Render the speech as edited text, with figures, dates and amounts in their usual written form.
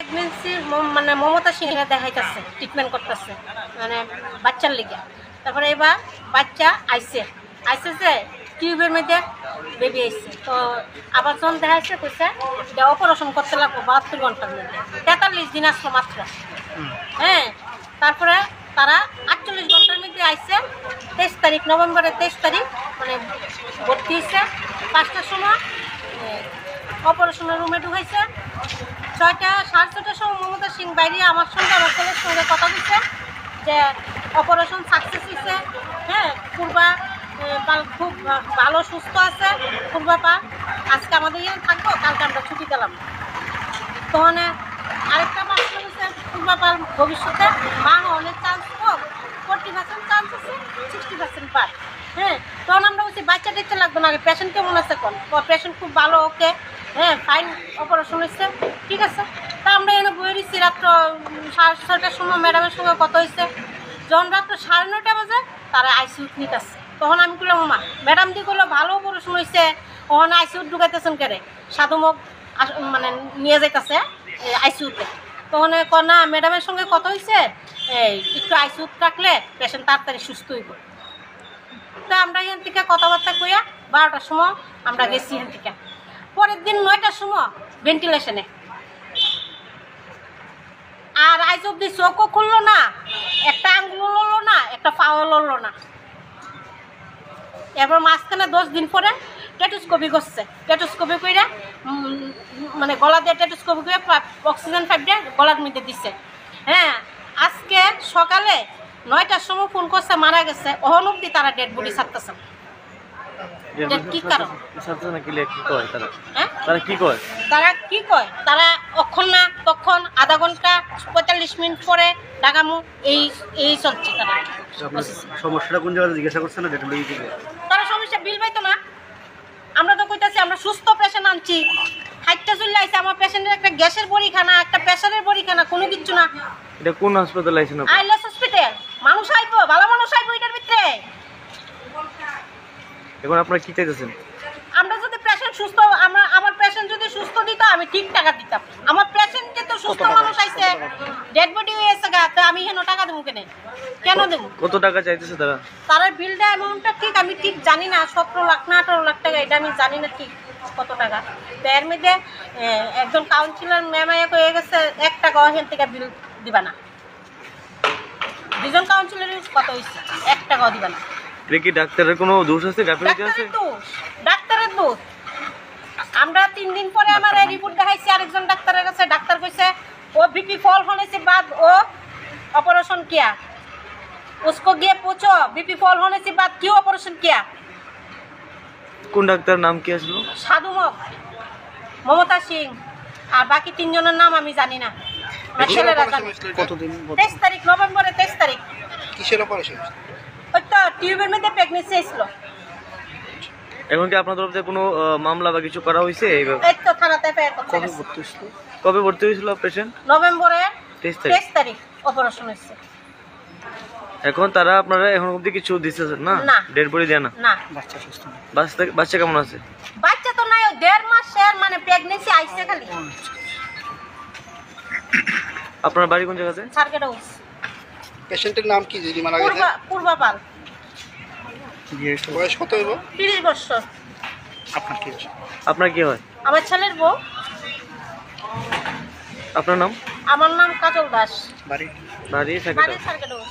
Pregnancy মানে মমতা সিংহে দেখাইতেছে, treatment করতেছে মানে বাচ্চার লিগে। তারপরে এবার বাচ্চা আইসে যে টিউবের মধ্যে বেবি আইসে, তো আবার যখন দেখাইছে কইছে যে অপারেশন করতে লাগবো 72 ঘন্টার মধ্যে, 43 দিন আসলো মাত্র। হ্যাঁ, তারপরে তারা 48 ঘন্টার মধ্যে আইসে 23 তারিখ, নভেম্বরের 23 তারিখ মানে ভর্তি হয়েছে। 5টার সময় অপারেশনের রুমে ঢুকাইছে। 6টা সাড়ে 6টার সময় মমতা সিং বাইরে আমার সঙ্গে আমার ছেলের সঙ্গে কথা দিচ্ছে যে অপারেশন সাকসেস হয়েছে। হ্যাঁ, পূর্বা খুব ভালো সুস্থ আছে, পূর্বা পা আজকে আমাদের এখানে থাকবো, কালকে আমরা ছুটি গেলাম। তখন আরেকটা প্রশ্ন হচ্ছে পূর্বা পাল ভবিষ্যতে মা হওয়ার চান্স কম, 40% চান্স আছে, 60% পার। হ্যাঁ, তখন আমরা বলছি বাচ্চা দেখতে লাগবে না, পেশেন্ট কেমন আছে কোন, পেশেন্ট খুব ভালো, ওকে হ্যাঁ ফাইন, অপারেশন হয়েছে, ঠিক আছে। তা আমরা এনে বয়ে দিচ্ছি। রাত্র 6:30টার সময় ম্যাডামের সঙ্গে কথা হয়েছে। যখন রাত্র 9:30 বাজে তারা আইসিউ নিতে আসছে, তখন আমি বললাম মা ম্যাডাম দিয়ে করলো ভালো অপারেশন হয়েছে, ওখানে আইসিউ ঢুকাইতেছেন কেড়ে, সাধুমুখ মানে নিয়ে যাইতেছে আইসিউতে। তখন না ম্যাডামের সঙ্গে কথা হয়েছে, একটু আইসিউ রাখলে পেশেন্ট তাড়াতাড়ি সুস্থ হইব। তো আমরা এখান থেকে কথাবার্তা কইয়া 12টার সময় আমরা গেছি এখান থেকে। পরের দিন 9টার সময় ভেন্টিলেশনে, আর আজ অব্দি চোখও খুললো না, একটা আঙ্গুল লড়লো না, একটা পাও লড়লো না। এবার মাঝখানে 10 দিন পরে টেটোস্কোপি করছে। টেটোস্কোপি করে মানে গলা দিয়ে টেটোস্কোপি করে অক্সিজেন পাইপ দিয়ে গলার মধ্যে দিচ্ছে। হ্যাঁ, আজকে সকালে 9টার সময় ফোন করছে মারা গেছে, অহন অব্দি তারা ডেড বডি ছাড়তেছে। কি কারণ তারা কি কয় তারা অক্ষণ না তখন আধা ঘন্টা 45 মিনিট পরে ডাকামু, এই চলছে। তারা সমস্যাটা কোন জায়গায় জিজ্ঞাসা করছে না? তারা সমস্যা বিল পাইতো না। আমরা তো কইতাছি আমরা সুস্থ পেশেন্ট আনছি, হাইটটা চলে আইছে, আমার পেশেন্টের একটা গ্যাসের বড়িখানা, একটা প্রেসারের বড়িখানা, কোনো কিছু না। এটা কোন হাসপাতালে আইছেন আপনি? আইলেস হসপিটাল। মানুষ আইবো, ভালো মানুষ আইবো এটার ভিতরে। এখন আপনারা কি চাইতেছেন? আমরা যদি পেশেন্ট সুস্থ, আমার পেশেন্ট যদি সুস্থ দিত আমি ঠিক টাকা দিতাম। আমার পেশেন্ট যে তো সুস্থ মানুষ আইছে, ডেড বডি হয়েছে গা, তো আমি হেন টাকা দেবো কেন দেবো? কত টাকা চাইতেছে তারা? তারা বিলটা অ্যামাউন্টটা ঠিক আমি ঠিক জানি না, 17 লাখ না 18 লাখ টাকা, এটা আমি জানি না ঠিক কত টাকা। তো এর মধ্যে একজন কাউন্সিলর ম্যামাইয়া হয়ে গেছে 1 টাকা হেন থেকে বিল দিবা না। 2জন কাউন্সিলরের কত হয়েছে, 1 টাকাও দিবা না। এটা কি ডাক্তারের কোনো দোষ আছে? ডাক্তারের দোষ। আমরা 3 দিন পরে আমার রিপোর্ট দেখাইছি আরেকজন ডাক্তারের কাছে। ডাক্তার কইছে ও बीपी फॉल होने से बाद वो ऑपरेशन किया, उसको गए पूछो बीपी फॉल होने से बाद क्यों ऑपरेशन किया। কোন ডাক্তার নাম কি আসলো? সাধুমুখ, মমতা সিং, আর বাকি 3 জনের নাম আমি জানি না। কতদিন? 23 তারিখ, নভেম্বরের 23 তারিখ। কিসের অপারেশন? ওই তো টিউবের মধ্যে প্রেগনেন্সি ছিল। এখন কি আপনার তরফ থেকে কোনো মামলা বা কিছু করা হয়েছে? এই তো থানাতে এফআইআর করতে কবে ভর্তি হয়েছিল? কবে ভর্তি হয়েছিল পেশেন্ট? নভেম্বরের 23 তারিখ অপারেশন হয়েছে। এখন তারা আপনারা এখন অবধি কিছু দিচ্ছে না? ডেড বডি দেয় না? না। বাচ্চা সুস্থ? বাচ্চা কেমন আছে? বাচ্চা তো নাই, 1.5 মাসের মানে প্রেগনেন্সি আইছে খালি। আপনার বাড়ি কোন জায়গাতে? সার্কেডাউস। পেশেন্টের নাম কি যদি মারা গেছে? পূর্বা পাল। বয়স কত হইব? 30 বছর। আপনার কি হয়? আমার ছেলের বউ। আপনার নাম? আমার নাম কাজল দাস। বাড়ি সার্কেডাউস। সার্কেডাউস।